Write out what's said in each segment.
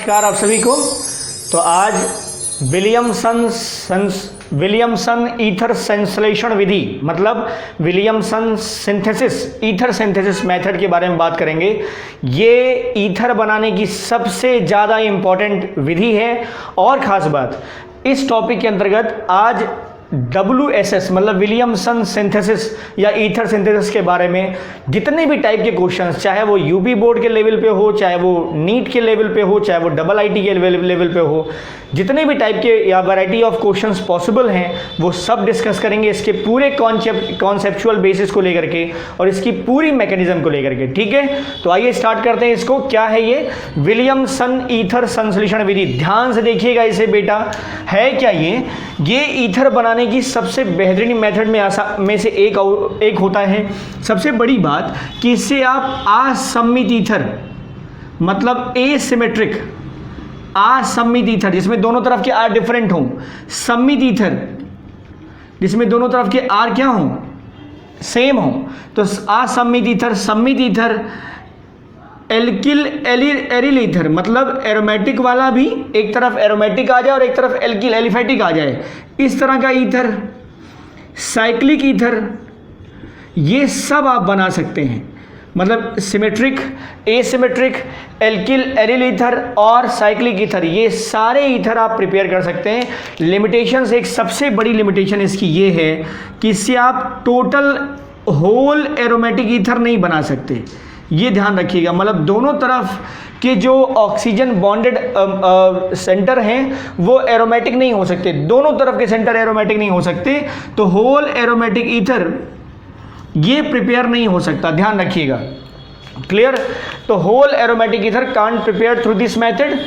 नमस्कार आप सभी को। तो आज विलियमसन ईथर संश्लेषण विधि मतलब Williamson synthesis ether synthesis method के बारे में बात करेंगे। ये ईथर बनाने की सबसे ज़्यादा इम्पॉर्टेंट विधि है और ख़ास बात इस टॉपिक के अंतर्गत आज WSS मतलब विलियमसन सिंथेसिस या ईथर सिंथेसिस के बारे में जितने भी टाइप के क्वेश्चंस, चाहे वो यूपी बोर्ड के लेवल पे हो, चाहे वो नीट के लेवल पे हो, चाहे वो IIT के लेवल पे हो, जितने भी टाइप के या वैरायटी ऑफ क्वेश्चंस पॉसिबल हैं वो सब डिस्कस करेंगे इसके पूरे कॉन्सेप्चुअल बेसिस को लेकर के और इसकी पूरी मैकेनिज्म को लेकर के। ठीक है, तो आइए स्टार्ट करते हैं इसको। क्या है ये विलियमसन ईथर संश्लेषण विधि? ध्यान से देखिएगा इसे बेटा। है क्या ये ईथर बनाने की सबसे बेहतरीन मेथड में से एक होता है। सबसे बड़ी बात कि इससे आप असममित ईथर मतलब एसिमेट्रिक असममित ईथर जिसमें दोनों तरफ के आर डिफरेंट हों, सममित ईथर जिसमें दोनों तरफ के आर क्या हों, सेम हों। तो असममित ईथर, सममित ईथर, एल्किल एरिल ईथर मतलब एरोमेटिक वाला भी एक तरफ एरोमेटिक आ जाए और एक तरफ एल्किल एलिफेटिक आ जाए, इस तरह का ईथर, साइक्लिक ईथर, ये सब आप बना सकते हैं। मतलब symmetric, asymmetric, alkyl aryl ether और साइक्लिक ईथर, ये सारे ईथर आप प्रिपेयर कर सकते हैं। लिमिटेशंस, एक सबसे बड़ी लिमिटेशन इसकी ये है कि इससे आप टोटल होल एरोमेटिक ईथर नहीं बना सकते। ये ध्यान रखिएगा। मतलब दोनों तरफ के जो ऑक्सीजन बॉन्डेड सेंटर हैं वो एरोमेटिक नहीं हो सकते, दोनों तरफ के सेंटर एरोमेटिक नहीं हो सकते। तो होल एरोमेटिक ईथर ये प्रिपेयर नहीं हो सकता, ध्यान रखिएगा। क्लियर? तो whole aromatic ether can't prepare through this method,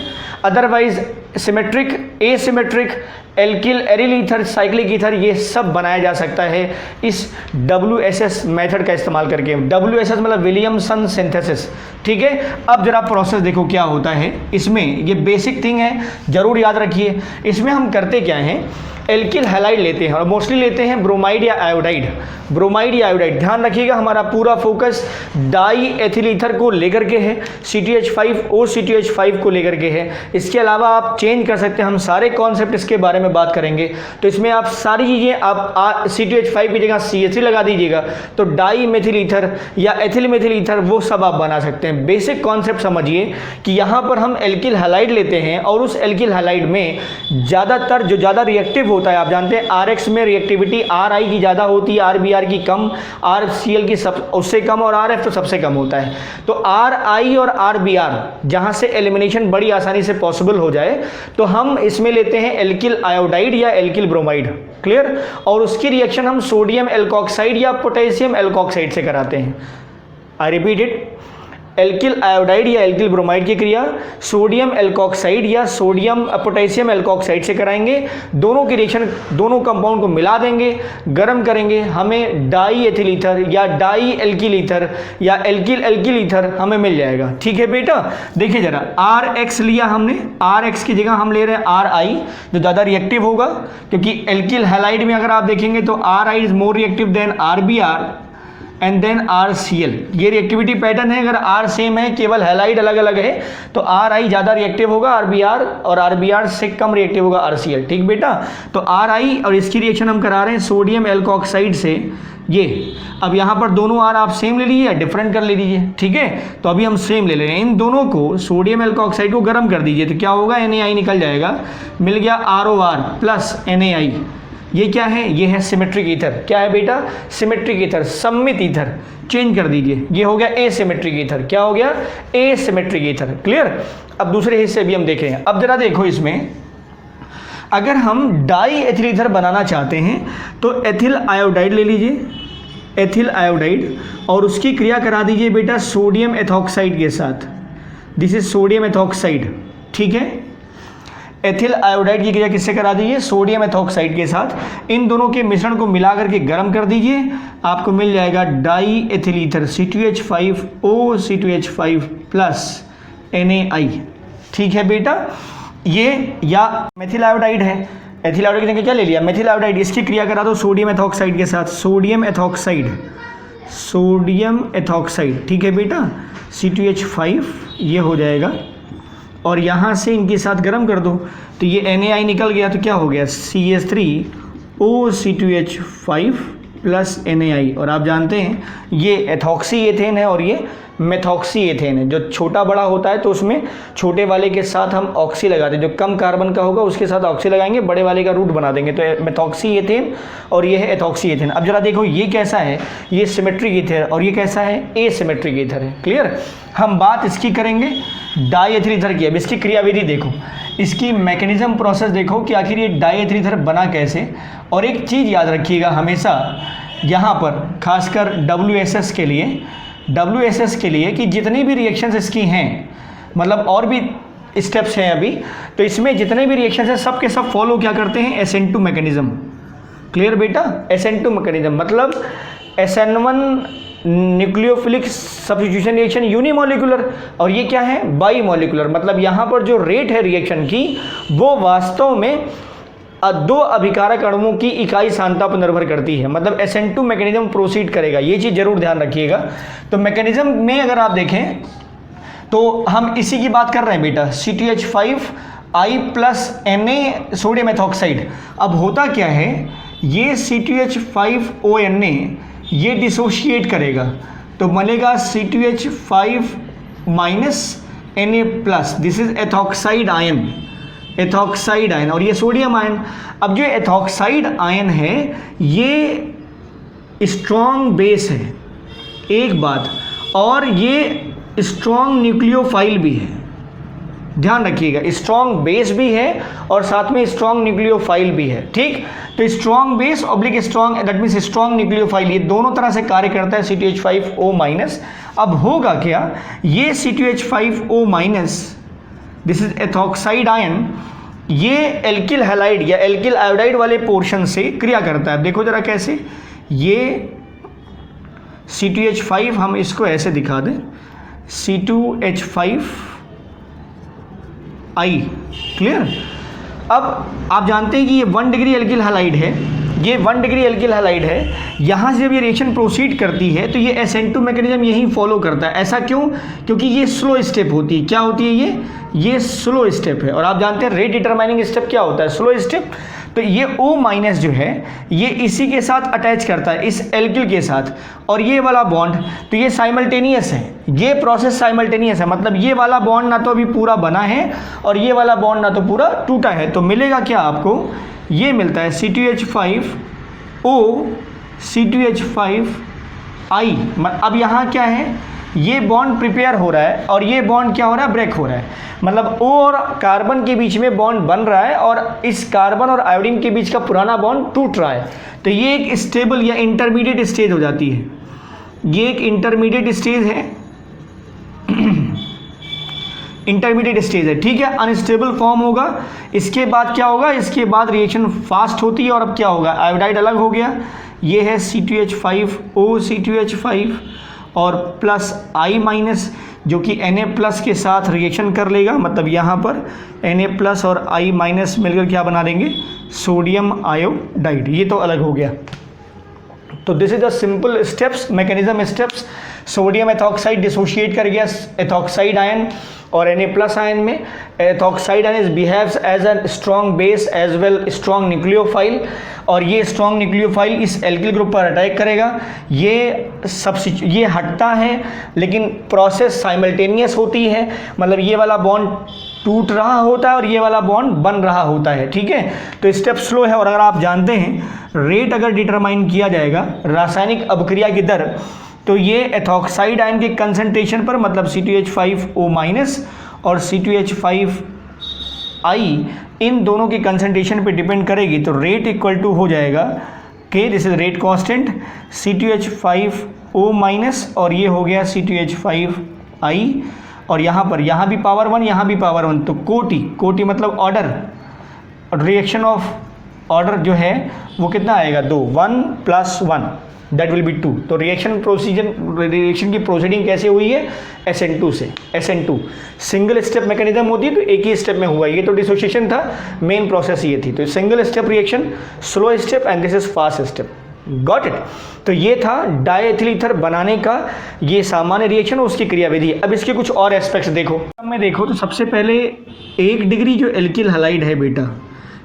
otherwise symmetric, asymmetric, alkyl aryl ether, cyclic ether ये सब बनाया जा सकता है इस WSS मेथड का इस्तेमाल करके। WSS मतलब विलियमसन सिंथेसिस। ठीक है, अब जरा प्रोसेस देखो क्या होता है इसमें। ये बेसिक थिंग है, जरूर याद रखिए। इसमें हम करते क्या हैं, एल्किल हैलाइड लेते हैं और मोस्टली लेते हैं ब्रोमाइड या आयोडाइड। ब्रोमाइड या आयोडाइड, ध्यान रखिएगा हमारा पूरा फोकस डाई एथिल ईथर को लेकर के है, CTH5 और CTH5 को लेकर के है। इसके अलावा आप चेंज कर सकते हैं, हम सारे कॉन्सेप्ट इसके बारे में बात करेंगे। तो इसमें आप सारी चीज़ें आप CTH5 की जगह CH3 लगा दीजिएगा तो डाई मेथिल ईथर या एथिल मेथिल ईथर वो सब आप बना सकते हैं। बेसिक कॉन्सेप्ट समझिए कि यहाँ पर हम एल्किल हैलाइड लेते हैं और उस एल्किल हैलाइड में ज़्यादातर जो ज़्यादा रिएक्टिव होता है, आप जानते हैं RX में रिएक्टिविटी RI की ज़्यादा होती है, RBR की कम, RCl की उससे कम और RF तो सबसे कम होता है। तो RI और RBR जहाँ से एलिमिनेशन बड़ी आसानी से पॉसिबल हो जाए तो हम इसमें लेते हैं एल्किल आयोडाइड या एल्किल ब्रोमाइड। क्लियर? और उसकी रिएक्शन हम सोडियम एल्कोक्साइड या पोटेशियम एल्कोक्साइड से कराते हैं। I repeat it, alkyl iodide या एल्किल ब्रोमाइड की क्रिया सोडियम एल्कोक्साइड या सोडियम पोटेशियम एल्कोक्साइड से कराएंगे। दोनों की रिएक्शन, दोनों कंपाउंड को मिला देंगे, गर्म करेंगे, हमें डाई एथिल ईथर या डाई एल्किल ईथर या एल्किल एल्किल ईथर हमें मिल जाएगा। ठीक है बेटा, देखिए जरा, RX लिया हमने, RX की जगह हम ले रहे हैं RI जो ज़्यादा रिएक्टिव होगा, क्योंकि एल्किल हैलाइड में अगर आप देखेंगे तो RI is more reactive than RBR and then RCl। ये रिएक्टिविटी पैटर्न है। अगर R सेम है, केवल हैलाइड अलग अलग है तो RI ज़्यादा रिएक्टिव होगा RBR और RBR से कम रिएक्टिव होगा RCl। ठीक बेटा? तो RI और इसकी रिएक्शन हम करा रहे हैं सोडियम एल्कोक्साइड से। ये अब यहाँ पर दोनों R आप सेम ले लीजिए, डिफरेंट कर ले लीजिए। ठीक है, तो अभी हम सेम ले ले रहे हैं। इन दोनों को, सोडियम एल्कोक्साइड को गर्म कर दीजिए तो क्या होगा, NaI निकल जाएगा, मिल गया ROR प्लस NaI। ये क्या है? ये है सिमेट्रिक ईथर। क्या है बेटा? सिमेट्रिक ईथर, सममित ईथर। चेंज कर दीजिए, ये हो गया एसिमेट्रिक ईथर। क्या हो गया? Asymmetric ether. क्लियर? अब दूसरे हिस्से भी हम देखें। अब जरा देखो इसमें, अगर हम डाई एथिल ईथर बनाना चाहते हैं तो एथिल आयोडाइड ले लीजिए, एथिल आयोडाइड, और उसकी क्रिया करा दीजिए बेटा सोडियम एथॉक्साइड के साथ। This is sodium ethoxide. ठीक है, एथिल आयोडाइड की क्रिया किससे करा दीजिए? सोडियम एथॉक्साइड के साथ। इन दोनों के मिश्रण को मिला करके गर्म कर दीजिए, आपको मिल जाएगा die ethyl ether CTH5O CTH5 plus NaI। ठीक है बेटा, ये या मेथिल आयोडाइड है, एथिल आयोडाइड की जगह क्या ले लिया? Methyl iodide. इसकी क्रिया करा दो सोडियम एथॉक्साइड के साथ, सोडियम एथॉक्साइड, सोडियम एथॉक्साइड। ठीक है बेटा, CTH5 ये हो जाएगा और यहाँ से इनके साथ गर्म कर दो तो ये NaI निकल गया, तो क्या हो गया CH3OC2H5 प्लस NaI। और आप जानते हैं ये एथॉक्सी एथेन है और ये मेथॉक्सी एथेन है। जो छोटा बड़ा होता है तो उसमें छोटे वाले के साथ हम ऑक्सी लगाते हैं, जो कम कार्बन का होगा उसके साथ ऑक्सी लगाएंगे, बड़े वाले का रूट बना देंगे, तो मेथॉक्सी एथेन और ये है एथॉक्सी एथेन। अब जरा देखो ये कैसा है, ये सिमेट्रिक ईथर और ये कैसा है, एसिमेट्रिक ईथर है। क्लियर। हम बात इसकी करेंगे डाईएथर ईथर की। अब इसकी क्रियाविधि देखो, इसकी मैकेनिज्म प्रोसेस देखो कि आखिर ये डाईएथर ईथर बना कैसे। और एक चीज़ याद रखिएगा हमेशा यहाँ पर, खासकर WSS के लिए कि जितनी भी रिएक्शंस इसकी हैं, मतलब और भी स्टेप्स हैं अभी, तो इसमें जितने भी रिएक्शंस हैं सब के सब फॉलो क्या करते हैं, SN2 मैकेनिज्म। क्लियर बेटा, SN2 मैकेनिज्म मतलब SN1 nucleophilic substitution reaction unimolecular, और ये क्या है, बाई मोलिकुलर। मतलब यहाँ पर जो रेट है रिएक्शन की वो वास्तव में दो अभिकारक अणुओं की इकाई सांद्रता पर निर्भर करती है। मतलब SN2 मैकेनिज्म प्रोसीड करेगा, ये चीज़ जरूर ध्यान रखिएगा। तो मैकेनिज्म में अगर आप देखें तो हम इसी की बात कर रहे हैं बेटा, CTH5I plus Na sodium ethoxide. अब होता क्या है, ये CTH5ONa ये डिसोशिएट करेगा तो बनेगा CTH5 minus Na plus, this is ethoxide ion, और ये सोडियम आयन। अब जो एथॉक्साइड आयन है ये स्ट्रॉन्ग बेस है, एक बात, और ये स्ट्रॉन्ग न्यूक्लियोफाइल भी है। ध्यान रखिएगा, स्ट्रॉन्ग बेस भी है और साथ में स्ट्रॉन्ग न्यूक्लियोफाइल भी है। ठीक, तो strong base oblique strong, that means strong nucleophile, ये दोनों तरह से कार्य करता है CTH5O माइनस। अब होगा क्या, ये CTH5O minus, this is ethoxide ion, ये एल्किल हैलाइड या एल्किल आयोडाइड वाले पोर्शन से क्रिया करता है। देखो जरा कैसे, ये C2H5 हम इसको ऐसे दिखा दें, C2H5I। क्लियर। अब आप जानते हैं कि ये 1 डिग्री एल्किल हैलाइड है, ये 1 डिग्री एल्किल हैलाइड है। यहाँ से जब ये रिएक्शन प्रोसीड करती है तो ये SN2 मैकेनिज्म यही फॉलो करता है। ऐसा क्यों, क्योंकि ये स्लो स्टेप होती है। क्या होती है ये स्लो स्टेप है। और आप जानते हैं रेट डिटरमाइनिंग स्टेप क्या होता है, स्लो स्टेप। तो ये O माइनस जो है ये इसी के साथ अटैच करता है, इस एल्किल के साथ, और ये वाला बॉन्ड, तो ये साइमल्टेनियस है, ये प्रोसेस साइमल्टेनियस है। मतलब ये वाला बॉन्ड ना तो अभी पूरा बना है और ये वाला बॉन्ड ना तो पूरा टूटा है। तो मिलेगा क्या आपको, ये मिलता है C2H5O C2H5I। अब यहाँ क्या है, ये बॉन्ड प्रिपेयर हो रहा है और ये बॉन्ड क्या हो रहा है, ब्रेक हो रहा है। मतलब O और कार्बन के बीच में बॉन्ड बन रहा है और इस कार्बन और आयोडीन के बीच का पुराना बॉन्ड टूट रहा है। तो ये एक स्टेबल या इंटरमीडिएट स्टेज हो जाती है, ये एक इंटरमीडिएट स्टेज है, इंटरमीडिएट स्टेज है। ठीक है, अनस्टेबल फॉर्म होगा। इसके बाद क्या होगा, इसके बाद रिएक्शन फास्ट होती है और अब क्या होगा, आयोडाइड अलग हो गया, ये है C2H5O C2H5 और प्लस I माइनस जो कि Na प्लस के साथ रिएक्शन कर लेगा। मतलब यहाँ पर Na प्लस और I माइनस मिलकर क्या बना देंगे, सोडियम आयोडाइड। ये तो अलग हो गया। तो this is the simple steps, mechanism steps. Sodium ethoxide dissociate कर गया एथॉक्साइड आयन और Na प्लस आयन में। Ethoxide ion behaves as a strong base as well strong nucleophile, और ये स्ट्रॉन्ग न्यूक्लियोफाइल इस एल्किल ग्रुप पर अटैक करेगा। ये हटता है लेकिन प्रोसेस साइमल्टेनियस होती है। मतलब ये वाला बॉन्ड टूट रहा होता है और ये वाला बॉन्ड बन रहा होता है। ठीक है, तो स्टेप स्लो है। और अगर आप जानते हैं रेट अगर डिटरमाइन किया जाएगा, रासायनिक अभिक्रिया की दर, तो ये एथॉक्साइड आयन के कंसंट्रेशन पर, मतलब C2H5O माइनस और C2H5I, इन दोनों के कंसंट्रेशन पे डिपेंड करेगी। तो रेट इक्वल टू हो जाएगा K, this is rate constant, C2H5O minus और ये हो गया C2H5I, और यहाँ भी पावर 1, यहाँ भी पावर 1। तो कोटि मतलब ऑर्डर, रिएक्शन ऑफ ऑर्डर जो है वो कितना आएगा, 2, 1 + 1 दैट विल बी 2। तो रिएक्शन की प्रोसीडिंग कैसे हुई है, SN2 से। SN2 सिंगल स्टेप मैकेनिज्म होती है तो एक ही स्टेप में हुआ, ये तो डिसोसिएशन था, मेन प्रोसेस ये थी। तो single step reaction, slow step, and this is fast step. Got it. तो ये था डायएथिल ईथर बनाने का ये सामान्य रिएक्शन, उसकी क्रियाविधि। अब इसके कुछ और एस्पेक्ट्स देखो। अब मैं देखो तो सबसे पहले 1 डिग्री जो एल्किल हैलाइड है बेटा,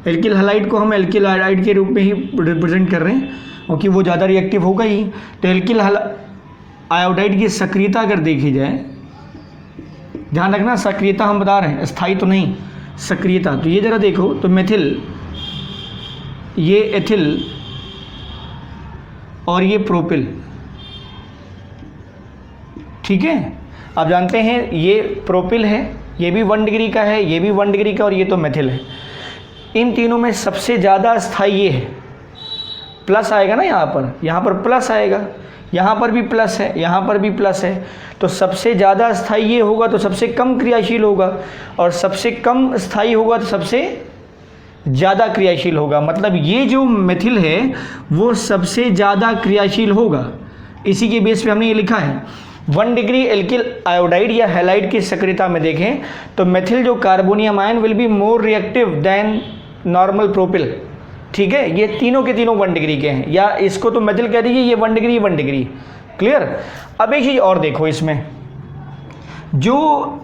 एल्किल हैलाइड को हम एल्किल हैलाइड के रूप में ही रिप्रेजेंट कर रहे हैं क्योंकि वो ज़्यादा रिएक्टिव होगा ही। तो एल्किल आयोडाइड की सक्रियता अगर देखी जाए, ध्यान रखना सक्रियता हम बता रहे हैं, स्थायी तो नहीं, सक्रियता। तो ये ज़रा देखो तो मेथिल, ये एथिल और ये प्रोपिल, ठीक है। आप जानते हैं ये प्रोपिल है, ये भी 1 डिग्री का है, ये भी 1 डिग्री का, और ये तो मेथिल है। इन तीनों में सबसे ज़्यादा स्थायी ये है, प्लस आएगा ना यहाँ पर प्लस आएगा, यहाँ पर भी प्लस है, यहाँ पर भी प्लस है। तो सबसे ज़्यादा स्थायी ये होगा तो सबसे कम क्रियाशील होगा, और सबसे कम स्थायी होगा तो सबसे ज़्यादा क्रियाशील होगा। मतलब ये जो मेथिल है वो सबसे ज़्यादा क्रियाशील होगा। इसी के बेस पे हमने ये लिखा है। 1 डिग्री एल्किल आयोडाइड या हैलाइड की सक्रियता में देखें तो मेथिल जो carbonium ion will be more reactive then normal propyl, ठीक है। ये तीनों के तीनों 1 डिग्री के हैं, या इसको तो मेथिल कह दीजिए, ये 1 डिग्री 1 डिग्री, क्लियर। अब एक चीज़ और देखो, इसमें जो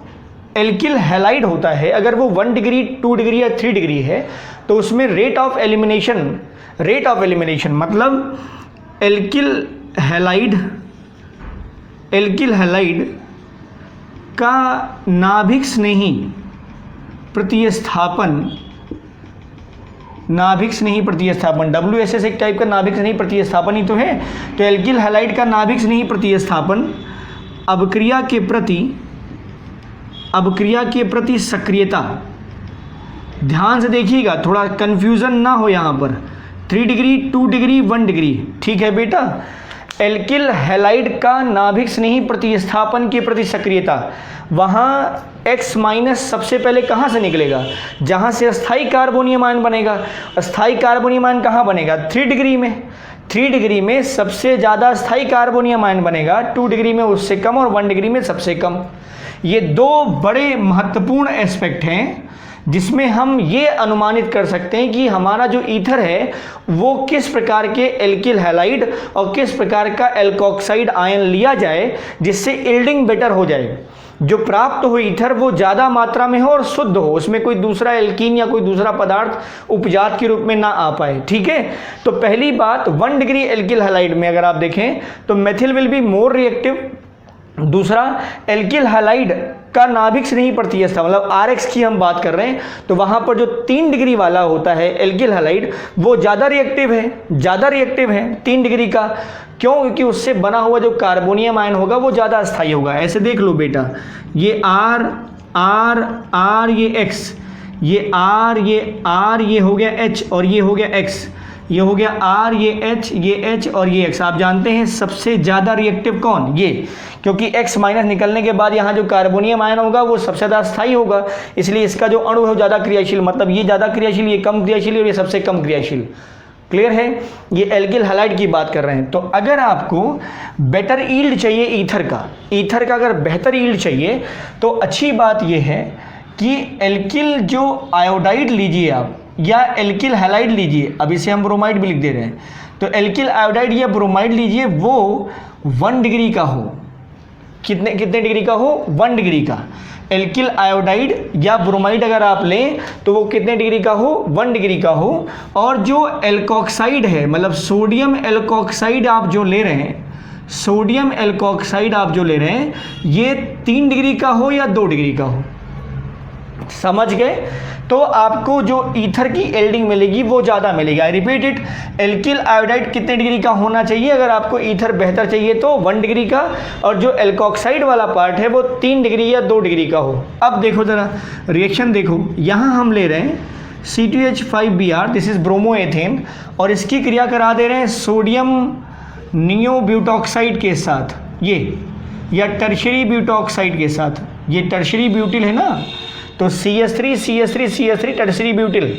एल्किल हैलाइड होता है अगर वो 1 डिग्री 2 डिग्री या 3 डिग्री है तो उसमें रेट ऑफ एलिमिनेशन मतलब एल्किल हैलाइड का नाभिक स्नेही प्रतिस्थापन, WSS एक टाइप का नाभिक स्नेही प्रतिस्थापन ही तो है। तो एल्किल हैलाइड का नाभिक स्नेही प्रतिस्थापन अबक्रिया के प्रति सक्रियता, ध्यान से देखिएगा थोड़ा कंफ्यूजन ना हो यहाँ पर, 3 डिग्री 2 डिग्री 1 डिग्री, ठीक है बेटा। एल्किल हैलाइड का नाभिक स्नेही प्रतिस्थापन के प्रति सक्रियता, वहाँ X माइनस सबसे पहले कहाँ से निकलेगा, जहाँ से अस्थायी कार्बोनियम आयन बनेगा। अस्थायी कार्बोनियम आयन कहाँ बनेगा, 3 डिग्री में। 3 डिग्री में सबसे ज़्यादा अस्थायी कार्बोनियम आयन बनेगा, 2 डिग्री में उससे कम, और 1 डिग्री में सबसे कम। ये 2 बड़े महत्वपूर्ण एस्पेक्ट हैं जिसमें हम ये अनुमानित कर सकते हैं कि हमारा जो ईथर है वो किस प्रकार के एल्किल हैलाइड और किस प्रकार का एल्कोक्साइड आयन लिया जाए जिससे यील्डिंग बेटर हो जाए, जो प्राप्त हो ईथर वो ज़्यादा मात्रा में हो और शुद्ध हो, उसमें कोई दूसरा एल्कीन या कोई दूसरा पदार्थ उपजात के रूप में ना आ पाए, ठीक है। तो पहली बात 1 डिग्री एल्किल हैलाइड में अगर आप देखें तो methyl will be more reactive. दूसरा, एल्किल हैलाइड का नाभिक स्नेही प्रतिस्थापन मतलब RX की हम बात कर रहे हैं तो वहाँ पर जो 3 डिग्री वाला होता है एल्किल हैलाइड वो ज़्यादा रिएक्टिव है 3 डिग्री का। क्यों? क्योंकि उससे बना हुआ जो कार्बोनियम आयन होगा वो ज़्यादा अस्थायी होगा। ऐसे देख लो बेटा, ये R ये X, ये R ये हो गया H और ये हो गया X, ये हो गया R ये H और ये X। आप जानते हैं सबसे ज़्यादा रिएक्टिव कौन? ये, क्योंकि X माइनस निकलने के बाद यहाँ जो कार्बोनियम आयन होगा वो सबसे ज़्यादा स्थायी होगा, इसलिए इसका जो अणु है वो ज़्यादा क्रियाशील, मतलब ये ज़्यादा क्रियाशील, ये कम क्रियाशील और ये सबसे कम क्रियाशील। क्लियर है? ये एल्किल हैलाइड की बात कर रहे हैं। तो अगर आपको बेटर यील्ड चाहिए ईथर का अगर बेहतर यील्ड चाहिए तो अच्छी बात ये है कि एल्किल जो आयोडाइड लीजिए आप या एल्किल हैलाइड लीजिए, अब इसे हम ब्रोमाइड भी लिख दे रहे हैं, तो एल्किल आयोडाइड या ब्रोमाइड लीजिए वो 1 डिग्री का हो। कितने डिग्री का हो? 1 डिग्री का। एल्किल आयोडाइड या ब्रोमाइड अगर आप लें तो वो कितने डिग्री का हो? 1 डिग्री का हो। और जो एल्कोक्साइड है, मतलब सोडियम एल्कोक्साइड आप जो ले रहे हैं, ये 3 डिग्री का हो या 2 डिग्री का हो। समझ गए? तो आपको जो ईथर की यील्डिंग मिलेगी वो ज़्यादा मिलेगी। I repeat it, alkyl iodide कितने डिग्री का होना चाहिए अगर आपको ईथर बेहतर चाहिए तो? 1 डिग्री का, और जो एल्कोक्साइड वाला पार्ट है वो 3 डिग्री या 2 डिग्री का हो। अब देखो ज़रा रिएक्शन देखो, यहाँ हम ले रहे हैं C2H5Br, दिस इज ब्रोमोएथेन, और इसकी क्रिया करा दे रहे हैं सोडियम नियोब्यूटॉक्साइड के साथ, ये या टर्शरी ब्यूटॉक्साइड के साथ। ये टर्शरी ब्यूटिल है ना, तो CH3 टर्शरी ब्यूटिल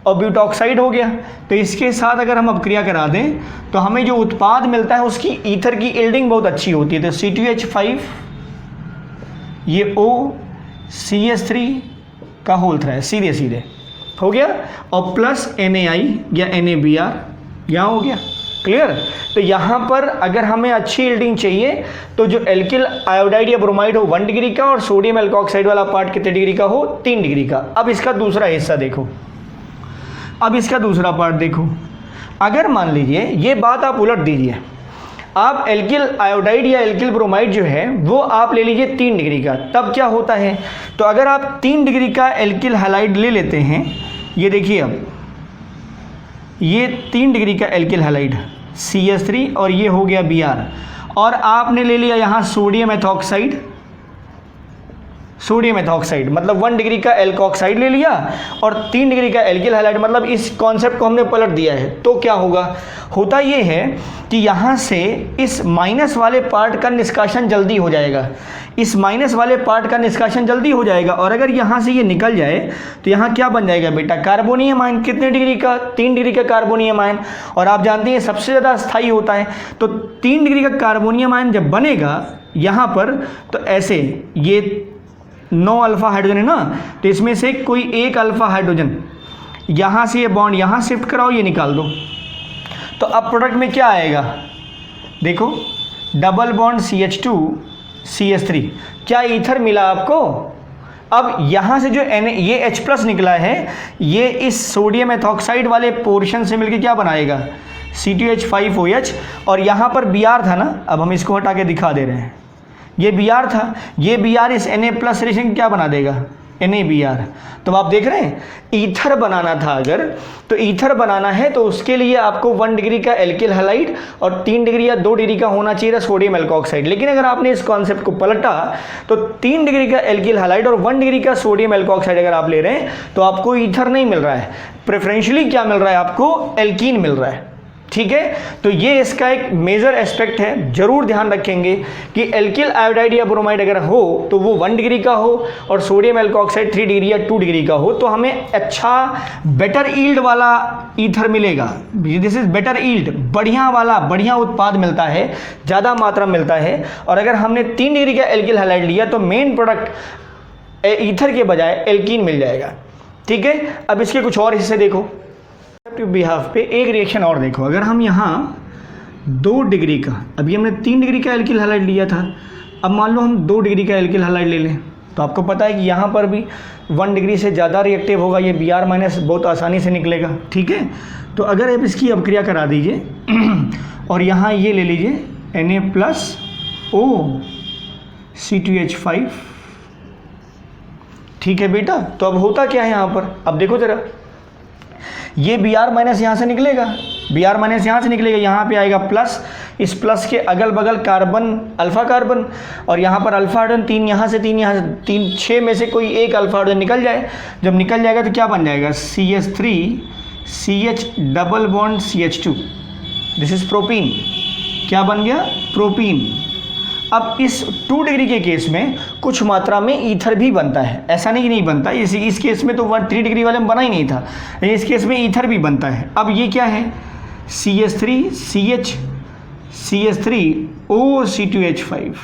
और ब्यूटॉक्साइड हो गया। तो इसके साथ अगर हम अब क्रिया करा दें तो हमें जो उत्पाद मिलता है उसकी ईथर की यील्डिंग बहुत अच्छी होती है। तो C2H5 ये O CH3 का होल था, सीधे हो गया, और प्लस NaI या NaBr यहाँ हो गया। क्लियर। तो यहाँ पर अगर हमें अच्छी यील्डिंग चाहिए तो जो एल्किल आयोडाइड या ब्रोमाइड हो 1 डिग्री का और सोडियम एल्कोक्साइड वाला पार्ट कितने डिग्री का हो 3 डिग्री का। अब इसका दूसरा हिस्सा देखो, अब इसका दूसरा पार्ट देखो। अगर मान लीजिए ये बात आप उलट दीजिए, आप एल्किल आयोडाइड या एल्किल ब्रोमाइड जो है वो आप ले लीजिए 3 डिग्री का, तब क्या होता है। तो अगर आप 3 डिग्री का एल्किल हैलाइड ले लेते हैं, ये देखिए अब ये 3 डिग्री का एल्किल हैलाइड CH3 और ये हो गया Br, और आपने ले लिया यहाँ सोडियम एथॉक्साइड, सोडियम एथॉक्साइड मतलब 1 डिग्री का एल्कोक्साइड ले लिया और 3 डिग्री का एल्किल हैलाइड, मतलब इस कॉन्सेप्ट को हमने पलट दिया है। तो क्या होगा, होता ये है कि यहाँ से इस माइनस वाले पार्ट का निष्कासन जल्दी हो जाएगा, इस माइनस वाले पार्ट का निष्कासन जल्दी हो जाएगा, और अगर यहाँ से ये निकल जाए तो यहाँ क्या बन जाएगा बेटा, कार्बोनियम आयन। कितने डिग्री का, 3 डिग्री का कार्बोनियम आयन, और आप जानते हैं सबसे ज़्यादा स्थायी होता है। तो 3 डिग्री का कार्बोनियम आयन जब बनेगा यहाँ पर, तो ऐसे ये 9 अल्फा हाइड्रोजन है ना, तो इसमें से कोई एक अल्फा हाइड्रोजन यहाँ से ये बॉन्ड यहाँ शिफ्ट कराओ, ये निकाल दो। तो अब प्रोडक्ट में क्या आएगा, देखो डबल बॉन्ड CH2 CH3, क्या ईथर मिला आपको। अब यहाँ से जो ये H+ निकला है, ये इस सोडियम एथॉक्साइड वाले पोर्शन से मिलकर क्या बनाएगा, C2H5OH, और यहाँ पर Br था ना, अब हम इसको हटा के दिखा दे रहे हैं, ये Br था, ये Br इस Na+ रिएक्शन क्या बना देगा, NaBr। तो आप देख रहे हैं ईथर बनाना था अगर, तो ईथर बनाना है तो उसके लिए आपको 1 डिग्री का एल्किल हैलाइड और 3 डिग्री या 2 डिग्री का होना चाहिए था सोडियम एल्कोक्साइड। लेकिन अगर आपने इस कॉन्सेप्ट को पलटा तो 3 डिग्री का एल्किल हैलाइड और 1 डिग्री का सोडियम एल्कोक्साइड अगर आप ले रहे हैं तो आपको ईथर नहीं मिल रहा है, प्रेफरेंशियली क्या मिल रहा है आपको, एल्कीन मिल रहा है। ठीक है, तो ये इसका एक मेजर एस्पेक्ट है, जरूर ध्यान रखेंगे कि एल्किल आयोडाइड या ब्रोमाइड अगर हो तो वो 1 डिग्री का हो और सोडियम एल्कोक्साइड 3 डिग्री या 2 डिग्री का हो, तो हमें अच्छा बेटर ईल्ड वाला ईथर मिलेगा। दिस इज बेटर ईल्ड, बढ़िया उत्पाद मिलता है, ज़्यादा मात्रा मिलता है। और अगर हमने 3 डिग्री का एल्किल हैलाइड लिया तो मेन प्रोडक्ट ईथर के बजाय एल्कीन मिल जाएगा। ठीक है, अब इसके कुछ और हिस्से देखो बिहाफ पे। एक रिएक्शन और देखो, अगर हम यहाँ 2 डिग्री का, अभी हमने 3 डिग्री का एल्किल हैलाइड लिया था, अब मान लो हम 2 डिग्री का एल्किल हैलाइड ले लें, तो आपको पता है कि यहाँ पर भी 1 डिग्री से ज़्यादा रिएक्टिव होगा, ये Br- बहुत आसानी से निकलेगा। ठीक है, तो अगर आप इसकी अपक्रिया करा दीजिए और यहाँ ये ले लीजिए Na+O C2H5। ठीक है बेटा, तो अब होता क्या है यहाँ पर, अब देखो जरा, ये Br- यहाँ से निकलेगा, Br- यहाँ से निकलेगा, यहाँ पे आएगा प्लस, इस प्लस के अगल बगल कार्बन, अल्फा कार्बन, और यहाँ पर अल्फा हाइड्रोजन 3 यहाँ से 3 यहाँ से 3, 6 में से कोई एक अल्फा हाइड्रोजन निकल जाए। जब निकल जाएगा तो क्या बन जाएगा, CH3 CH double bond CH2, this is propene. क्या बन गया, प्रोपीन। अब इस 2 डिग्री के केस में कुछ मात्रा में ईथर भी बनता है, ऐसा नहीं कि नहीं बनता, इस केस में तो 3 डिग्री वाले में बना ही नहीं था, इस केस में ईथर भी बनता है। अब ये क्या है, CH3 CH CH3O C2H5।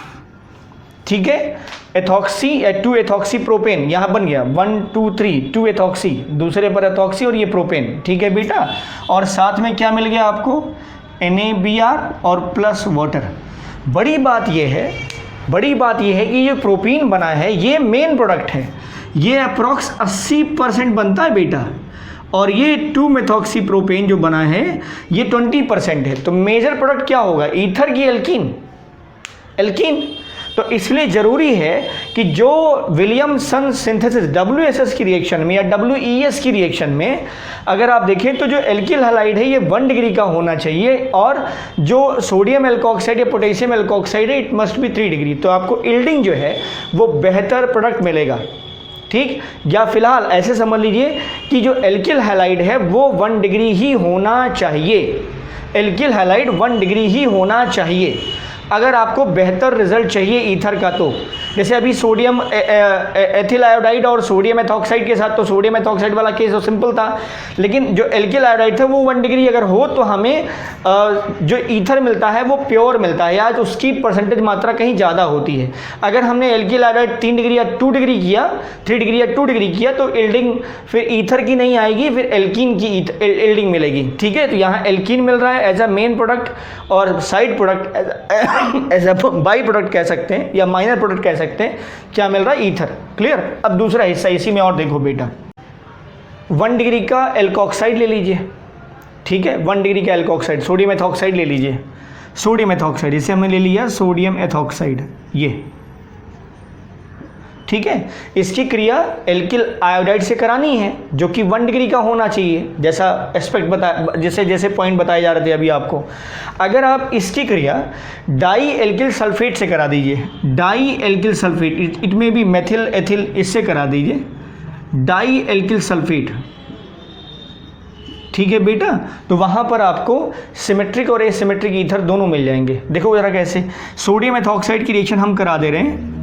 ठीक है, एथॉक्सी 2 एथॉक्सी प्रोपेन यहाँ बन गया, 1 2 3 2 एथॉक्सी, दूसरे पर एथॉक्सी और ये प्रोपेन। ठीक है बेटा, और साथ में क्या मिल गया आपको, NaBr और प्लस वाटर। बड़ी बात यह है कि ये प्रोपीन बना है, ये मेन प्रोडक्ट है, ये अप्रॉक्स 80% बनता है बेटा, और ये 2 मेथॉक्सी प्रोपेन जो बना है ये 20% है। तो मेजर प्रोडक्ट क्या होगा, ईथर की एल्कीन। तो इसलिए ज़रूरी है कि जो विलियमसन सिंथेसिस WSS की रिएक्शन में या WES की रिएक्शन में अगर आप देखें तो जो एल्किल हैलाइड है ये 1 डिग्री का होना चाहिए, और जो सोडियम एल्कोक्साइड या पोटेशियम एल्कोक्साइड है इट मस्ट बी 3 डिग्री। तो आपको यील्डिंग जो है वो बेहतर प्रोडक्ट मिलेगा। ठीक, या फिलहाल ऐसे समझ लीजिए कि जो एल्किल हैलाइड है वो 1 डिग्री ही होना चाहिए, एल्किल हैलाइड 1 डिग्री ही होना चाहिए। अगर आपको बेहतर रिजल्ट चाहिए ईथर का तो जैसे अभी सोडियम एथिल आयोडाइड और सोडियम एथॉक्साइड के साथ, तो सोडियम एथॉक्साइड वाला केस तो सिंपल था, लेकिन जो एल्किल आयोडाइड था वो 1 डिग्री अगर हो तो हमें जो ईथर मिलता है वो प्योर मिलता है, या उसकी परसेंटेज मात्रा कहीं ज़्यादा होती है। अगर हमने एल्किल आयोडाइड 3 डिग्री या 2 डिग्री किया, 3 डिग्री या 2 डिग्री किया, तो एल्डिंग फिर ईथर की नहीं आएगी, फिर एल्कीन की एल्डिंग मिलेगी। ठीक है, तो यहाँ एल्कीन मिल रहा है एज अ मेन प्रोडक्ट, और side product as a by product कह सकते हैं, या माइनर प्रोडक्ट कह सकते हैं। क्या मिल रहा है? ईथर। क्लियर। अब दूसरा हिस्सा इसी में और देखो बेटा, 1 डिग्री का एल्कोक्साइड ले लीजिए। ठीक है, 1 डिग्री का एल्कोक्साइड, सोडियम एथॉक्साइड ले लीजिए, सोडियम एथॉक्साइड, इसे हमने ले लिया सोडियम एथॉक्साइड, ये। ठीक है, इसकी क्रिया एल्किल आयोडाइड से करानी है, जो कि 1 डिग्री का होना चाहिए, जैसा एस्पेक्ट जैसे पॉइंट बताए जा रहे थे अभी आपको। अगर आप इसकी क्रिया डाई एल्किल सल्फेट से करा दीजिए, डाई एल्किल सल्फेट, इट में भी मेथिल एथिल, इससे करा दीजिए डाई एल्किल सल्फेट। ठीक है बेटा, तो वहाँ पर आपको सिमेट्रिक और एसिमेट्रिक ईथर दोनों मिल जाएंगे। देखो जरा कैसे, सोडियम एथॉक्साइड की रिएक्शन हम करा दे रहे हैं,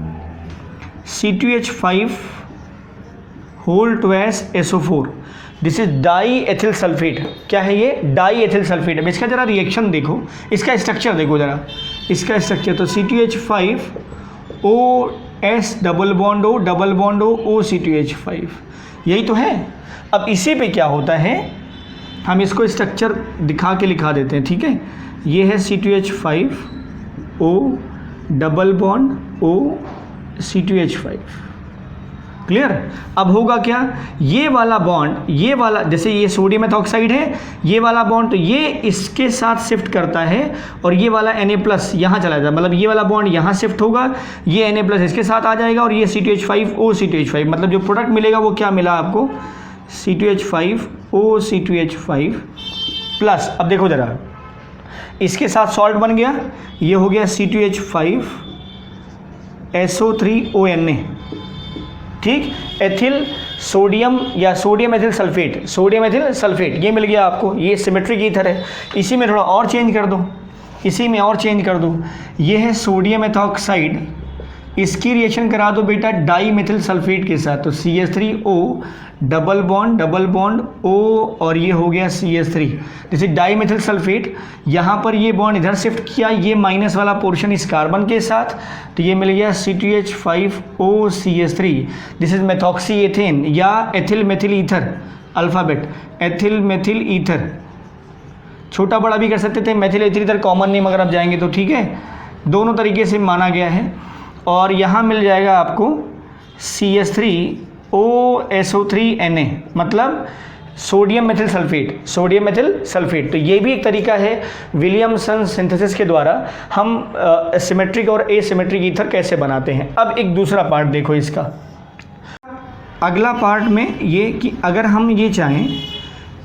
C2H5 whole twice SO4, this is diethyl sulphate. क्या है ये? डाई एथिल सल्फेट है। इसका जरा रिएक्शन देखो, इसका स्ट्रक्चर देखो जरा, इसका स्ट्रक्चर तो C2H5 OS double bond O O C2H5, यही तो है। अब इसी पे क्या होता है, हम इसको स्ट्रक्चर दिखा के लिखा देते हैं। ठीक है, ये है C2H5 O double bond O C2H5। Clear. अब होगा क्या, ये वाला बॉन्ड, ये वाला, जैसे ये सोडियम एथॉक्साइड है, ये वाला बॉन्ड तो ये इसके साथ शिफ्ट करता है, और ये वाला Na+ यहाँ चला जाता है, मतलब ये वाला बॉन्ड यहाँ शिफ्ट होगा, ये Na+ इसके साथ आ जाएगा, और ये C2H5 O C2H5, मतलब जो प्रोडक्ट मिलेगा वो क्या मिला आपको? C2H5 O C2H5 प्लस, अब देखो जरा, इसके साथ सॉल्ट बन गया, ये हो गया C2H5 SO3ONA। ठीक, एथिल सोडियम या sodium ethyl sulphate, sodium ethyl sulphate, ये मिल गया आपको, ये सिमेट्रिक ईथर है। इसी में थोड़ा और चेंज कर दो, इसी में और चेंज कर दो, ये है सोडियम एथॉक्साइड, इसकी रिएक्शन करा दो बेटा डाई मेथिल सल्फेट के साथ, तो CH3O डबल बॉन्ड O, और ये हो गया CH3, जैसे डाई मेथिल सल्फेट। यहाँ पर ये बॉन्ड इधर शिफ्ट किया, ये माइनस वाला पोर्शन इस कार्बन के साथ, तो ये मिल गया C2H5O CH3, this is methoxyethane या ethyl methyl ether, alphabet ethyl methyl ether, छोटा बड़ा भी कर सकते थे, methyl ethyl ether common name अगर आप जाएंगे तो। ठीक है, दोनों तरीके से माना गया है। और यहाँ मिल जाएगा आपको CH3O SO3Na, मतलब sodium methyl sulphate, sodium methyl sulphate. तो ये भी एक तरीका है विलियमसन सिंथेसिस के द्वारा हम सिमेट्रिक और एसिमेट्रिक ईथर कैसे बनाते हैं। अब एक दूसरा पार्ट देखो इसका, अगला पार्ट में ये कि अगर हम ये चाहें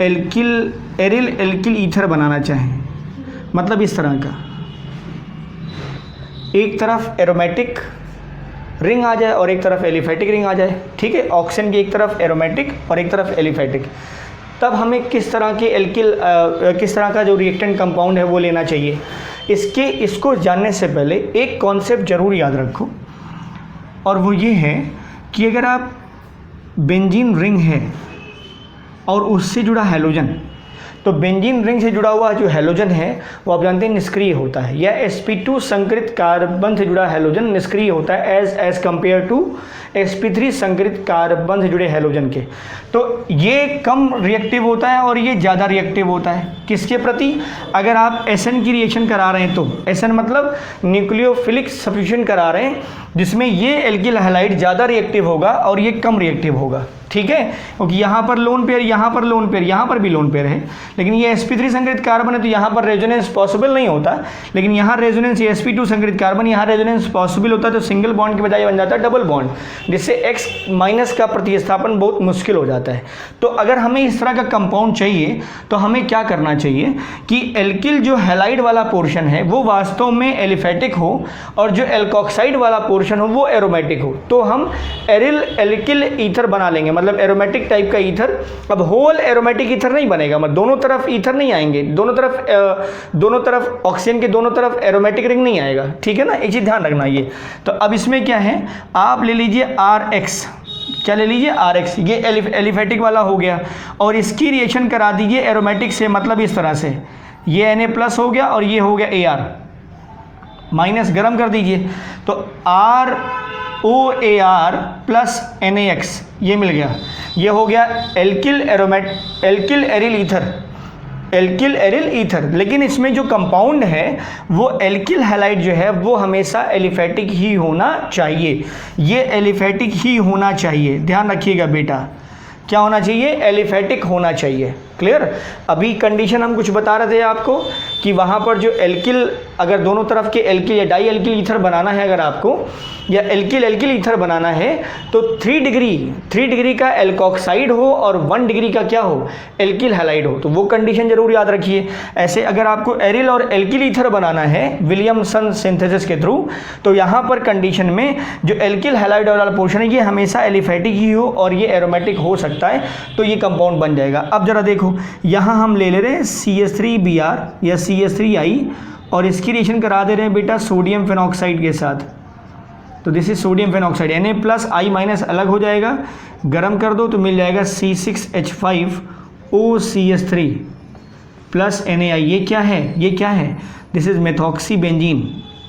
एरिल एल्किल ईथर बनाना चाहें, मतलब इस तरह का, एक तरफ एरोमेटिक रिंग आ जाए और एक तरफ एलिफेटिक रिंग आ जाए। ठीक है, ऑक्सीजन की एक तरफ एरोमेटिक और एक तरफ एलिफेटिक, तब हमें किस तरह के किस तरह का जो रिएक्टेंट कंपाउंड है वो लेना चाहिए। इसको जानने से पहले एक कॉन्सेप्ट जरूर याद रखो, और वो ये है कि अगर आप बेंजीन रिंग है और उससे जुड़ा हैलोजन, तो बेंजीन रिंग से जुड़ा हुआ जो हैलोजन है वो आप जानते हैं निष्क्रिय होता है, या sp2 संकरित कार्बन से जुड़ा हैलोजन निष्क्रिय होता है एज कंपेयर टू sp3 संकरित कार्बन से जुड़े हैलोजन के। तो ये कम रिएक्टिव होता है और ये ज़्यादा रिएक्टिव होता है किसके प्रति? अगर आप SN की रिएक्शन करा रहे हैं तो SN मतलब न्यूक्लियोफिलिक सब्स्टिट्यूशन करा रहे हैं, जिसमें ये एल्किल हैलाइड ज़्यादा रिएक्टिव होगा और ये कम रिएक्टिव होगा। ठीक है, क्योंकि यहाँ पर लोन पेयर, यहाँ पर लोन पेयर, यहाँ पर भी लोन पेयर है, लेकिन ये sp3 संकरित कार्बन है तो यहाँ पर रेजोनेंस पॉसिबल नहीं होता, लेकिन यहाँ रेजोनेंस ये sp2 संकरित कार्बन, यहाँ रेजोनेंस पॉसिबल होता है, तो सिंगल बॉन्ड के बजाय बन जाता है डबल बॉन्ड, जिससे X- का प्रतिस्थापन बहुत मुश्किल हो जाता है। तो अगर हमें इस तरह का कंपाउंड चाहिए तो हमें क्या करना चाहिए कि एल्किल जो हैलाइड वाला पोर्शन है वो वास्तव में एलिफेटिक हो और जो एल्कोक्साइड वाला पोर्शन हो वो एरोमेटिक हो, तो हम एरिल एल्किल ईथर बना लेंगे। मतलब मतलब एरोमेटिक टाइप का ईथर। अब होल एरोमेटिक ईथर नहीं बनेगा, मतलब दोनों तरफ ईथर नहीं आएंगे, दोनों तरफ ऑक्सीजन के दोनों तरफ एरोमेटिक रिंग नहीं आएगा, ठीक है ना, एक चीज़ ध्यान रखना ये। तो अब इसमें क्या है, आप ले लीजिए RX, क्या ले लीजिए RX, ये एलिफेटिक वाला हो गया, और इसकी रिएक्शन करा दीजिए एरोमेटिक से, मतलब इस तरह से ये Na+ हो गया और ये हो गया Ar माइनस, गर्म कर दीजिए तो ROAR प्लस NaX ये मिल गया, ये हो गया एल्किल एरिल ईथर। लेकिन इसमें जो कंपाउंड है वो एल्किल हैलाइड जो है वो हमेशा एलिफेटिक ही होना चाहिए, ये एलिफेटिक ही होना चाहिए, ध्यान रखिएगा बेटा, क्या होना चाहिए, एलिफेटिक होना चाहिए। क्लियर। अभी कंडीशन हम कुछ बता रहे थे आपको कि वहाँ पर जो एल्किल, अगर दोनों तरफ के एल्किल या डाई एल्किल ईथर बनाना है अगर आपको, या एल्किल ईथर बनाना है तो 3 डिग्री का एल्कोक्साइड हो और 1 डिग्री का क्या हो, एल्किल हैलाइड हो, तो वो कंडीशन जरूर याद रखिए। ऐसे अगर आपको एरिल और एल्किल ईथर बनाना है विलियमसन सिंथेसिस के थ्रू, तो यहाँ पर कंडीशन में जो एल्किल हैलाइड वाला पोर्शन है ये हमेशा एलिफेटिक ही हो और ये एरोमेटिक हो सकता है, तो ये कंपाउंड बन जाएगा। अब जरा देखो, यहाँ हम ले ले रहे हैं CH3Br या CH3I और इसकी रिएक्शन करा दे रहे हैं बेटा सोडियम फेनॉक्साइड के साथ, तो this is sodium phenoxide, Na+I- अलग हो जाएगा, गर्म कर दो तो मिल जाएगा C6H5OCH3 प्लस Na। ये क्या है, दिस इज मेथॉक्सीबेंजीन,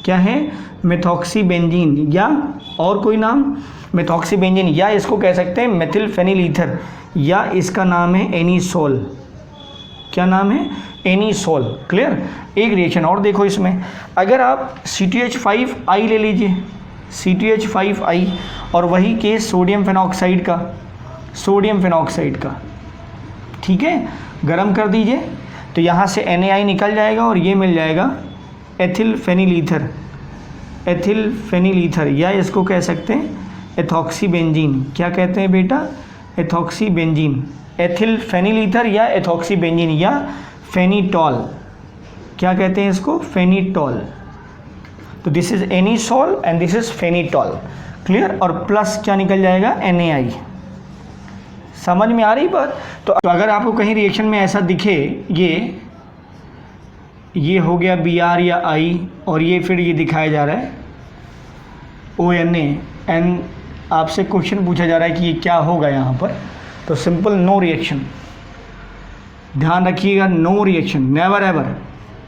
क्या है, मेथॉक्सीबेंजीन, या और कोई नाम मेथॉक्सीबेंजीन, या इसको कह सकते हैं मेथिल फेनिल ईथर, या इसका नाम है एनीसोल, क्या नाम है, एनीसोल। क्लियर। एक रिएक्शन और देखो इसमें, अगर आप CTH5I ले लीजिए, CTH5I, और वही केस सोडियम फेनॉक्साइड का, ठीक है, गरम कर दीजिए तो यहाँ से NaI निकल जाएगा और ये मिल जाएगा एथिल फेनिल ईथर, या इसको कह सकते हैं एथॉक्सीबेंजीन, क्या कहते हैं बेटा, एथॉक्सीबेंजीन, एथिल फेनिल ईथर या एथॉक्सीबेंजीन या फेनिटॉल, क्या कहते हैं इसको, फेनिटॉल। तो this is anisole and this is phenetole. Clear. और प्लस क्या निकल जाएगा, NaI। समझ में आ रही बात। तो अगर आपको कहीं रिएक्शन में ऐसा दिखे, ये हो गया Br या I और ये फिर ये दिखाया जा रहा है ONA, एंड आपसे क्वेश्चन पूछा जा रहा है कि ये क्या होगा यहाँ पर, तो सिंपल नो रिएक्शन, ध्यान रखिएगा, नो रिएक्शन, नेवर एवर,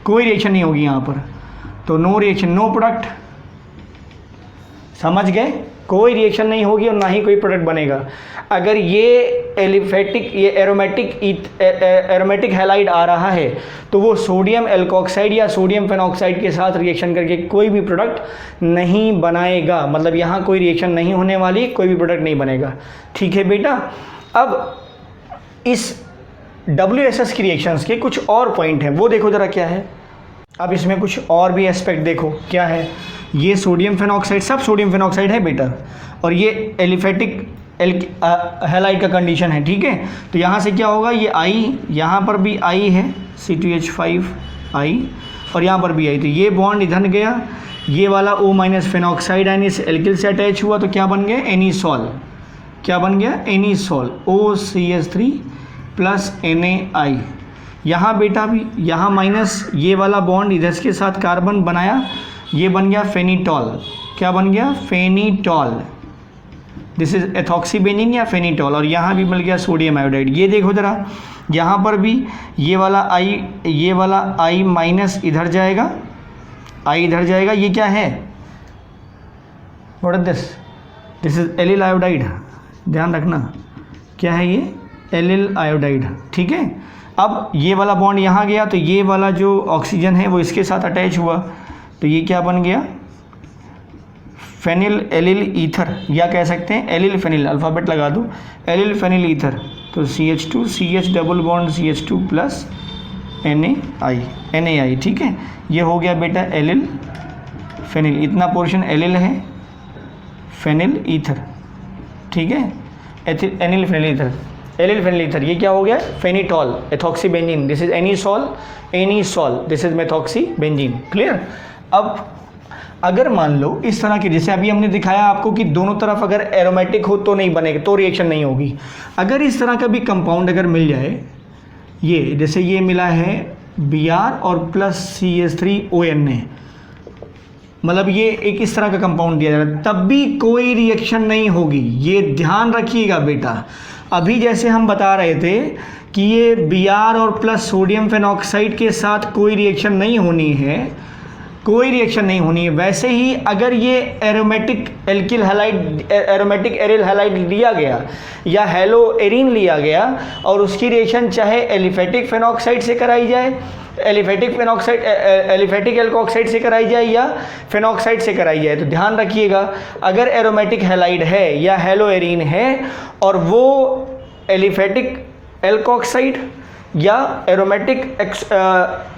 कोई रिएक्शन नहीं होगी यहाँ पर, तो नो रिएक्शन, नो प्रोडक्ट, समझ गए, कोई रिएक्शन नहीं होगी और ना ही कोई प्रोडक्ट बनेगा। अगर ये एलिफेटिक, ये एरोमेटिक हैलाइड आ रहा है तो वो सोडियम एल्कोक्साइड या सोडियम फेनॉक्साइड के साथ रिएक्शन करके कोई भी प्रोडक्ट नहीं बनाएगा, मतलब यहाँ कोई रिएक्शन नहीं होने वाली, कोई भी प्रोडक्ट नहीं बनेगा। ठीक है बेटा। अब इस WSS की रिएक्शंस के कुछ और पॉइंट हैं, वो देखो ज़रा क्या है। अब इसमें कुछ और भी एस्पेक्ट देखो क्या है। ये सोडियम फेनॉक्साइड, सब सोडियम फेनॉक्साइड है बेटा, और ये एलिफेटिक हैलाइड का कंडीशन है, ठीक है। तो यहाँ से क्या होगा, ये I, यहाँ पर भी I है C2H5I, और यहाँ पर भी I, तो ये बॉन्ड इधर गया, ये वाला O- फेनॉक्साइड आयन इस एल्किल से अटैच हुआ तो क्या बन गया, एनीसोल, क्या बन गया, एनीसोल, OCH3 प्लस NaI। यहाँ बेटा भी, यहाँ माइनस ये वाला बॉन्ड इधर के साथ कार्बन बनाया, ये बन गया फेनिटॉल, क्या बन गया, फेनिटॉल, दिस इज एथॉक्सीबेंजीन या फेनिटॉल, और यहाँ भी मिल गया सोडियम आयोडाइड। ये देखो ज़रा, यहाँ पर भी ये वाला I माइनस इधर जाएगा, I इधर जाएगा, ये क्या है, what is this, this is allyl iodide, ध्यान रखना क्या है ये, एलिल आयोडाइड, ठीक है। अब ये वाला बॉन्ड यहाँ गया तो ये वाला जो ऑक्सीजन है वो इसके साथ अटैच हुआ, तो ये क्या बन गया, फेनिल एलिल ईथर, या कह सकते हैं एलिल फेनिल, अल्फ़ाबेट लगा दो, एलिल फेनिल ईथर, तो CH2 CH double bond CH2 plus NaI, ठीक है। ये हो गया बेटा एलिल फेनिल, इतना पोर्शन एलिल है, फेनिल ईथर, ठीक है, एनिल phenyl ether, allyl phenyl ether, ये क्या हो गया, phenetole, ethoxybenzene, this is anisole, this is methoxybenzene. Clear. अब अगर मान लो इस तरह के, जैसे अभी हमने दिखाया आपको कि दोनों तरफ अगर एरोमेटिक हो तो नहीं बनेगा, तो रिएक्शन नहीं होगी। अगर इस तरह का भी कंपाउंड अगर मिल जाए, ये जैसे ये मिला है Br और प्लस CH3ONA, मतलब ये एक इस तरह का कंपाउंड दिया जा रहा है, तब भी कोई रिएक्शन नहीं होगी। ये ध्यान रखिएगा बेटा। अभी जैसे हम बता रहे थे कि ये Br और प्लस सोडियम फेनॉक्साइड के साथ कोई रिएक्शन नहीं होनी है, कोई रिएक्शन नहीं होनी है, वैसे ही अगर ये aromatic alkyl halide, aromatic aryl halide लिया गया या हेलो एरीन लिया गया और उसकी रिएक्शन चाहे एलिफेटिक फेनॉक्साइड से कराई जाए, एलिफेटिक फेनॉक्साइड, एलिफेटिक एल्कोक्साइड से कराई जाए या फेनॉक्साइड से कराई जाए, तो ध्यान रखिएगा अगर एरोमेटिक हैलाइड है या हेलो एरीन है और वो एलिफेटिक एल्कोक्साइड या एरोमेटिक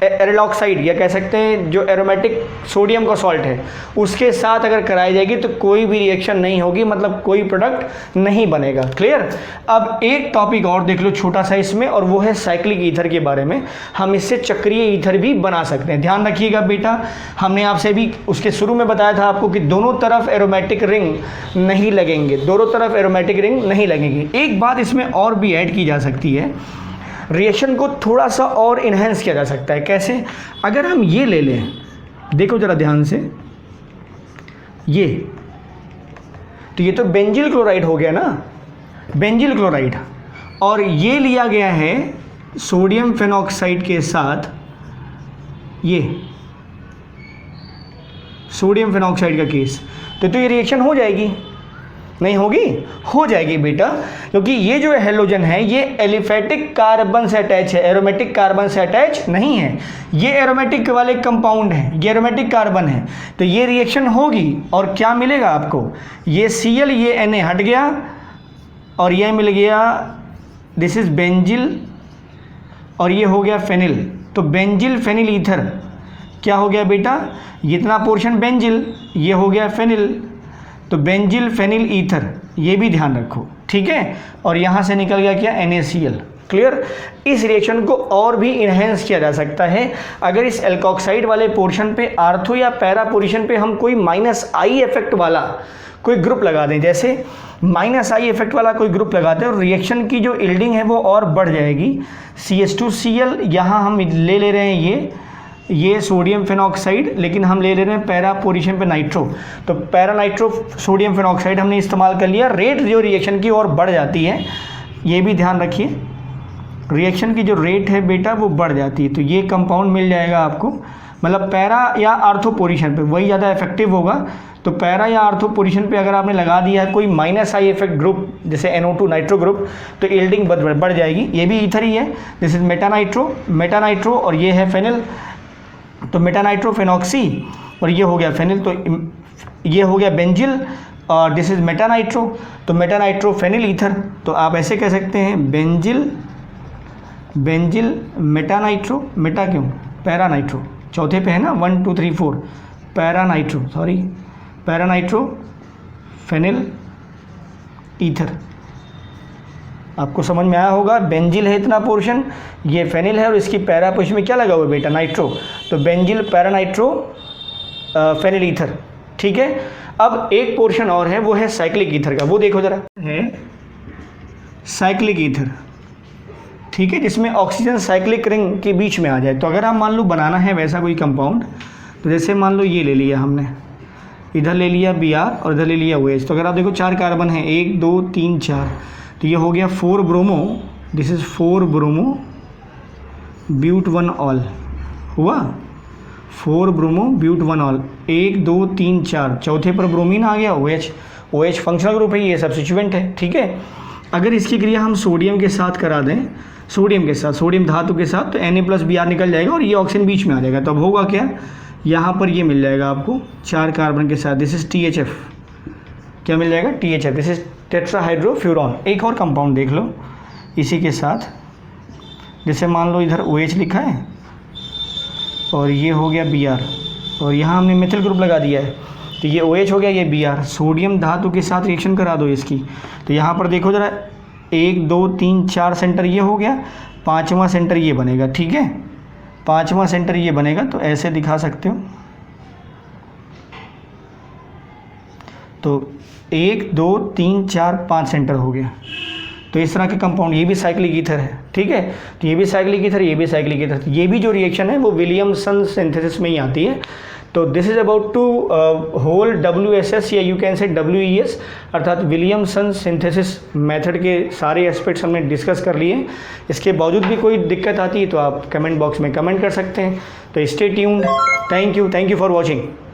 एरिल ऑक्साइड या कह सकते हैं जो एरोमेटिक सोडियम का सॉल्ट है उसके साथ अगर कराई जाएगी तो कोई भी रिएक्शन नहीं होगी, मतलब कोई प्रोडक्ट नहीं बनेगा। क्लियर। अब एक टॉपिक और देख लो छोटा सा इसमें, और वो है साइक्लिक ईथर के बारे में। हम इससे चक्रीय ईथर भी बना सकते हैं। ध्यान रखिएगा बेटा, हमने आपसे भी उसके शुरू में बताया था आपको कि दोनों तरफ एरोमेटिक रिंग नहीं लगेंगे, दोनों तरफ एरोमेटिक रिंग नहीं लगेंगे। एक बात इसमें और भी ऐड की जा सकती है, रिएक्शन को थोड़ा सा और इन्हेंस किया जा सकता है। कैसे? अगर हम ये ले लें, देखो जरा ध्यान से, ये तो ये तो बेंजिल क्लोराइड हो गया ना, बेंजिल क्लोराइड, और ये लिया गया है सोडियम फेनॉक्साइड के साथ, ये सोडियम फेनॉक्साइड का केस, तो ये रिएक्शन हो जाएगी, नहीं होगी? हो जाएगी बेटा, क्योंकि ये जो हेलोजन है ये एलिफेटिक कार्बन से अटैच है, एरोमेटिक कार्बन से अटैच नहीं है। ये एरोमेटिक वाले कंपाउंड है, ये एरोमेटिक कार्बन है, तो ये रिएक्शन होगी और क्या मिलेगा आपको? ये Cl, ये Na हट गया और ये मिल गया, दिस इज बेंजिल और ये हो गया फेनिल। तो बेंजिल फेनिल ईथर क्या हो गया बेटा? इतना पोर्शन बेंजिल, ये हो गया फेनिल, तो बेंजिल फेनिल ईथर, ये भी ध्यान रखो, ठीक है। और यहाँ से निकल गया क्या? NaCl। क्लियर। इस रिएक्शन को और भी इन्हेंस किया जा सकता है अगर इस एल्कोक्साइड वाले पोर्शन पे, आर्थो या पैरा पोजीशन पे हम कोई -I इफेक्ट वाला कोई ग्रुप लगा दें, जैसे -I इफेक्ट वाला कोई ग्रुप लगाते हैं और रिएक्शन की जो यील्डिंग है वो और बढ़ जाएगी। CH2Cl, यहाँ हम ले रहे हैं ये सोडियम फेनॉक्साइड, लेकिन हम ले रहे हैं पैरा पोजीशन पे नाइट्रो, तो पैरा नाइट्रो सोडियम फेनॉक्साइड हमने इस्तेमाल कर लिया, रेट जो रिएक्शन की और बढ़ जाती है, ये भी ध्यान रखिए, रिएक्शन की जो रेट है बेटा वो बढ़ जाती है। तो ये कंपाउंड मिल जाएगा आपको, मतलब पैरा या आर्थो पोजीशन पे वही ज़्यादा इफेक्टिव होगा। तो पैरा या आर्थो पोजीशन पे अगर आपने लगा दिया है कोई -I इफेक्ट ग्रुप जैसे NO2 नाइट्रो ग्रुप, तो यील्डिंग बढ़ जाएगी। ये भी ईथर ही है, दिस इज मेटानाइट्रो और ये है फेनिल, तो मेटानाइट्रो फेनॉक्सी और ये हो गया फेनिल, तो ये हो गया बेंजिल और दिस इज मेटानाइट्रो, तो मेटानाइट्रो फेनिल ईथर। तो आप ऐसे कह सकते हैं बेंजिल मेटानाइट्रो, मेटा क्यों? पैरानाइट्रो, चौथे पे है ना, 1 2 3 4, पैरानाइट्रो फेनिल ईथर। आपको समझ में आया होगा, बेंजिल है इतना पोर्शन, ये फेनिल है और इसकी पैरा पोजीशन में क्या लगा हुआ है बेटा? नाइट्रो, तो बेंजिल पैरानाइट्रो फेनिल ईथर, ठीक है। अब एक पोर्शन और है, वो है साइक्लिक ईथर का, वो देखो जरा, है साइक्लिक ईथर, ठीक है, जिसमें ऑक्सीजन साइक्लिक रिंग के बीच में आ जाए। तो अगर हम मान लो बनाना है वैसा कोई कंपाउंड, तो जैसे मान लो ये ले लिया हमने, इधर ले लिया Br और इधर ले लिया OH, तो अगर आप देखो 4 कार्बन है, 1 2 3 4, तो ये हो गया 4 bromo, this is 4 bromo but 1 ol, हुआ 4 ब्रोमो ब्यूट 1 ऑल, 1 2 3 4, चौथे पर ब्रोमीन आ गया OH फंक्शनल ग्रुप है, ये सब्स्टिट्यूएंट है, ठीक है। अगर इसकी क्रिया हम सोडियम के साथ करा दें, सोडियम धातु के साथ, तो Na+Br निकल जाएगा और ये ऑक्सीजन बीच में आ जाएगा। तो अब होगा क्या? यहाँ पर ये मिल जाएगा आपको 4 कार्बन के साथ, दिस इज THF, क्या मिल जाएगा? THF, this is tetrahydrofuran. एक और कंपाउंड देख लो इसी के साथ, जैसे मान लो इधर OH लिखा है और ये हो गया Br और यहाँ हमने मेथिल ग्रुप लगा दिया है, तो ये OH हो गया, ये Br, सोडियम धातु के साथ रिएक्शन करा दो इसकी। तो यहाँ पर देखो ज़रा, 1 2 3 4 सेंटर ये हो गया, 5वां सेंटर ये बनेगा, ठीक है, 5वां सेंटर ये बनेगा। तो ऐसे दिखा सकते हो, तो 1 2 3 4 5 सेंटर हो गया। तो इस तरह के कंपाउंड, ये भी साइक्लिक ईथर है, ठीक है। तो ये भी साइक्लिक ईथर, ये भी साइक्लिक ईथर, तो ये भी जो रिएक्शन है वो विलियमसन सिंथेसिस में ही आती है। तो this is about to whole WSS या यू कैन से WES, अर्थात विलियमसन सिंथेसिस मेथड के सारे एस्पेक्ट्स हमने डिस्कस कर लिए। इसके बावजूद भी कोई दिक्कत आती है तो आप कमेंट बॉक्स में कमेंट कर सकते हैं। तो stay tuned, thank you for watching.